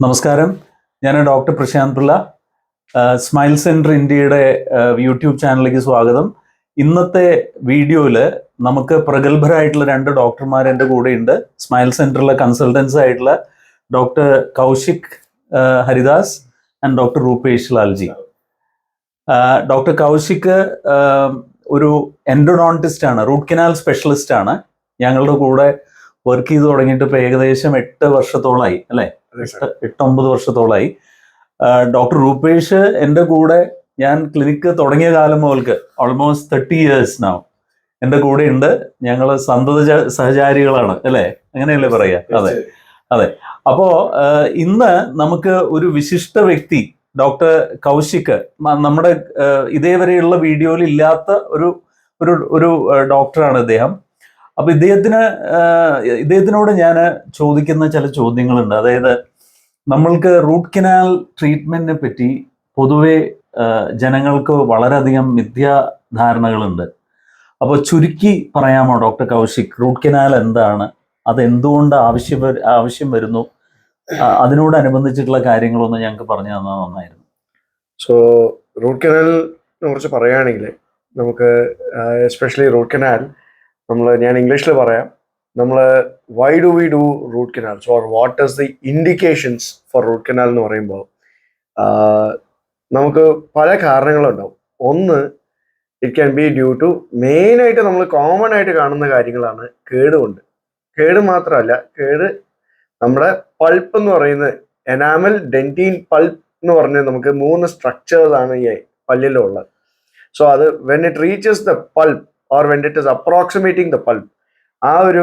നമസ്കാരം, ഞാൻ doctor Prashant Pillai. Smile Centre ഇന്ത്യയുടെ യൂട്യൂബ് ചാനലിലേക്ക് സ്വാഗതം. ഇന്നത്തെ വീഡിയോയിൽ നമുക്ക് പ്രഗത്ഭരായിട്ടുള്ള രണ്ട് ഡോക്ടർമാർ എൻ്റെ കൂടെയുണ്ട്. സ്മൈൽ സെൻറ്ററിലെ കൺസൾട്ടൻസ് ആയിട്ടുള്ള doctor Kaushik Haridas and doctor Rupesh Lalji. Doctor Kaushik ഒരു എൻഡോഡോണ്ടിസ്റ്റ് ആണ്, റൂട്ട് കനാൽ സ്പെഷ്യലിസ്റ്റ് ആണ്. ഞങ്ങളുടെ കൂടെ വർക്ക് ചെയ്ത് തുടങ്ങിയിട്ട് ഇപ്പോൾ ഏകദേശം 8 വർഷത്തോളമായി, അല്ലേ? 8-9 വർഷത്തോളമായി. ഡോക്ടർ രൂപേഷ് എൻ്റെ കൂടെ ഞാൻ ക്ലിനിക്ക് തുടങ്ങിയ കാലം മുതൽക്ക് ഓൾമോസ്റ്റ് 30 years now എൻ്റെ കൂടെ ഉണ്ട്. ഞങ്ങൾ സന്തത സഹചാരികളാണ്, അല്ലേ? അങ്ങനെയല്ലേ പറയാ? അതെ അതെ. അപ്പോ ഇന്ന് നമുക്ക് ഒരു വിശിഷ്ട വ്യക്തി ഡോക്ടർ കൗശിക്, നമ്മുടെ ഇതേവരെയുള്ള വീഡിയോയിൽ ഇല്ലാത്ത ഒരു ഡോക്ടറാണ് ഇദ്ദേഹം. അപ്പൊ ഇദ്ദേഹത്തിനോട് ഞാൻ ചോദിക്കുന്ന ചില ചോദ്യങ്ങളുണ്ട്. അതായത്, നമ്മൾക്ക് റൂട്ട് കനാൽ ട്രീറ്റ്മെന്റിനെ പറ്റി പൊതുവെ ജനങ്ങൾക്ക് വളരെയധികം മിഥ്യാധാരണകളുണ്ട്. അപ്പോൾ ചുരുക്കി പറയാമോ ഡോക്ടർ കൗശിക്, റൂട്ട് കനാൽ എന്താണ്, അത് എന്തുകൊണ്ട് ആവശ്യം വരുന്നു, അതിനോടനുബന്ധിച്ചിട്ടുള്ള കാര്യങ്ങളൊന്ന് ഞങ്ങൾക്ക് പറഞ്ഞു തന്നാൽ നന്നായിരുന്നു. സോ റൂട്ട് കനാലിനെ കുറിച്ച് പറയുകയാണെങ്കിൽ നമുക്ക് എസ്പെഷ്യലി റൂട്ട് കനാൽ ഞാൻ ഇംഗ്ലീഷിൽ പറയാം. Why do we do root canals or what is the indications for root canal എന്ന് പറയുമ്പോൾ നമുക്ക് പല കാരണങ്ങളുണ്ടാവും. ഒന്ന്, it can be due to, മെയിനായിട്ട് നമ്മൾ കോമൺ ആയിട്ട് കാണുന്ന കാര്യങ്ങളാണ് കേടുകൊണ്ട്. കേട് മാത്രമല്ല, നമ്മുടെ പൾപ്പ് എന്ന് പറയുന്നത് എനാമൽ, ഡെന്റീൻ, പൾപ്പ് എന്ന് പറഞ്ഞ് നമുക്ക് 3 സ്ട്രക്ചേഴ്സ് ആണ് ഈ പല്ലിലുള്ളത്. സോ അത് when it reaches the pulp or when it is approximating the pulp, ആ ഒരു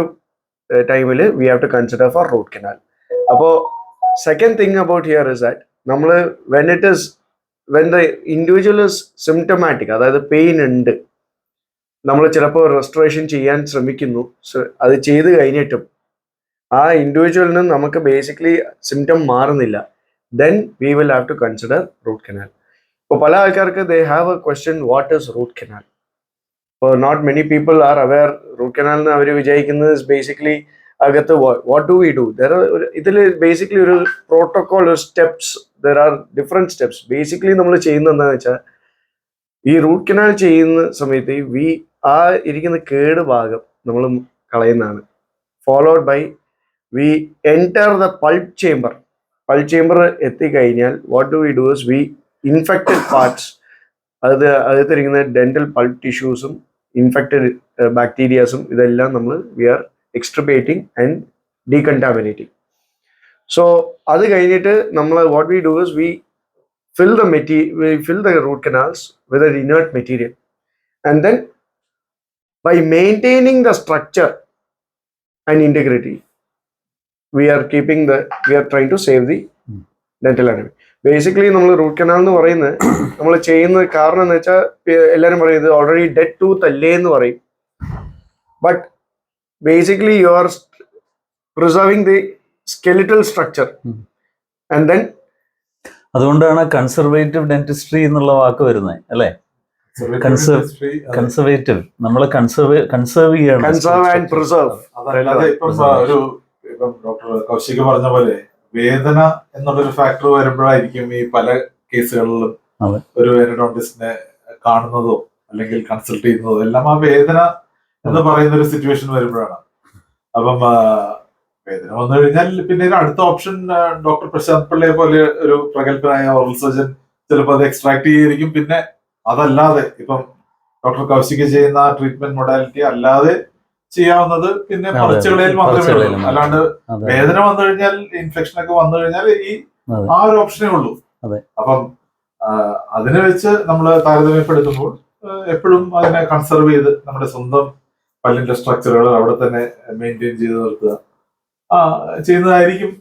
ടൈമിൽ we have to consider for root canal. അപ്പോൾ second thing about here is that when the individual is symptomatic, അതായത് pain ഉണ്ട്, നമ്മൾ ചിലപ്പോൾ restoration ചെയ്യാൻ ശ്രമിക്കുന്നു, അത് ചെയ്ത് കഴിഞ്ഞിട്ടും ആ ഇൻഡിവിജ്വലിന് നമുക്ക് ബേസിക്കലി സിംറ്റം മാറുന്നില്ല, then we will have to consider root canal. ഇപ്പോൾ പല ആൾക്കാർക്ക് they have a question, what is root canal? Not many people are aware. Root കനാലിന് അവർ വിചാരിക്കുന്നത് ബേസിക്കലി അകത്ത് വാട്ട് ഡു വി ഡു. ഇതിൽ ബേസിക്കലി ഒരു പ്രോട്ടോകോൾ, ഒരു steps, there are different steps. Basically നമ്മൾ ചെയ്യുന്നത് എന്താണെന്ന് വെച്ചാൽ, ഈ റൂട്ട് കനാൽ ചെയ്യുന്ന സമയത്ത് ആ ഇരിക്കുന്ന കേട് ഭാഗം നമ്മൾ കളയുന്നതാണ്. Followed by we enter the pulp chamber. Pulp chamber എത്തിക്കഴിഞ്ഞാൽ what do we do is we infected parts, അതിരിക്കുന്ന ഡെന്റൽ പൾപ്പ് ടിഷ്യൂസും ഇൻഫെക്റ്റഡ് ബാക്ടീരിയാസും ഇതെല്ലാം we are extirpating and decontaminating. So അത് കഴിഞ്ഞിട്ട് what we do is we fill the root canals with an inert material, and then by maintaining the structure and integrity we are trying to save the dental anatomy. Basically നമ്മൾ root canal എന്ന് പറയുന്നത് നമ്മൾ ചെയ്യുന്ന കാരണം എന്ന് വെച്ചാൽ, എല്ലാവരും പറയും ഇത് ഓൾറെഡി ഡെഡ് ടൂത്ത് അല്ലേ എന്ന് പറയും. But basically you are preserving the skeletal structure and then, അതുകൊണ്ടാണ് കൺസർവേറ്റീവ് ഡെന്റിസ്ട്രി എന്നുള്ള വാക്ക് വരുന്നത്, അല്ലേ? കൺസർവേറ്റീവ്, നമ്മൾ കൺസേർവ് ചെയ്യണം, കൺസേർവ് ആൻഡ് പ്രിസർവ്. അതല്ലാതെ ഇപ്പം ഡോക്ടർ കൗശിക് പറഞ്ഞ പോലെ വേദന എന്നുള്ളൊരു ഫാക്ടർ വരുമ്പോഴായിരിക്കും ഈ പല കേസുകളിലും ഒരു എൻഡോഡോണ്ടിസ്റ്റിനെ കാണുന്നതോ അല്ലെങ്കിൽ കൺസൾട്ട് ചെയ്യുന്നതോ എല്ലാം ആ വേദന എന്ന് പറയുന്ന ഒരു സിറ്റുവേഷൻ വരുമ്പോഴാണ്. അപ്പം വേദന വന്നു കഴിഞ്ഞാൽ പിന്നെ അടുത്ത ഓപ്ഷൻ ഡോക്ടർ പ്രശാന്ത് പിള്ളയെ പോലെ ഒരു പ്രഗത്ഭനായ ഓറൽ സർജൻ ചിലപ്പോൾ അത് എക്സ്ട്രാക്ട് ചെയ്തിരിക്കും. പിന്നെ അതല്ലാതെ ഇപ്പം ഡോക്ടർ കൗശിക് ചെയ്യുന്ന ട്രീറ്റ്മെന്റ് മൊഡാലിറ്റി അല്ലാതെ ചെയ്യാവുന്നത് പിന്നെ പറിച്ചുകളിൽ മാത്രമേ ഉള്ളൂ. അല്ലാണ്ട് വേദന വന്നു കഴിഞ്ഞാൽ, ഇൻഫെക്ഷൻ ഒക്കെ വന്നു കഴിഞ്ഞാൽ ആ ഒരു ഓപ്ഷനേ ഉള്ളൂ. അപ്പം അതിനെ വെച്ച് നമ്മൾ താരതമ്യപ്പെടുത്തുമ്പോൾ എപ്പോഴും അതിനെ കൺസർവ് ചെയ്ത് നമ്മുടെ സ്വന്തം പല്ലിന്റെ സ്ട്രക്ചറുകൾ അവിടെ തന്നെ മെയിൻറ്റെയിൻ ചെയ്ത് നിർത്തുക ചെയ്യുന്നതായിരിക്കും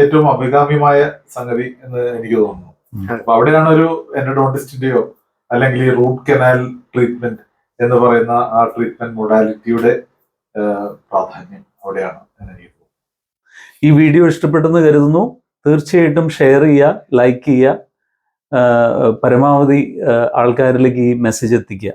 ഏറ്റവും അഭികാമ്യമായ സംഗതി എന്ന് എനിക്ക് തോന്നുന്നു. അപ്പൊ അവിടെയാണ് ഒരു എൻഡോഡോണ്ടിസ്റ്റിന്റെയോ അല്ലെങ്കിൽ ഈ റൂട്ട് കനാൽ ട്രീറ്റ്മെന്റ് എന്ന് പറയുന്ന ആ ട്രീറ്റ്മെന്റ് മൊഡാലിറ്റിയുടെ പ്രാധാന്യം അവിടെയാണ് എനിക്ക് തോന്നുന്നത്. ഈ വീഡിയോ ഇഷ്ടപ്പെട്ടെന്ന് കരുതുന്നു. തീർച്ചയായിട്ടും ഷെയർ ചെയ്യുക, ലൈക്ക് ചെയ്യുക, പരമാവധി ആൾക്കാരിലേക്ക് ഈ മെസ്സേജ് എത്തിക്കുക.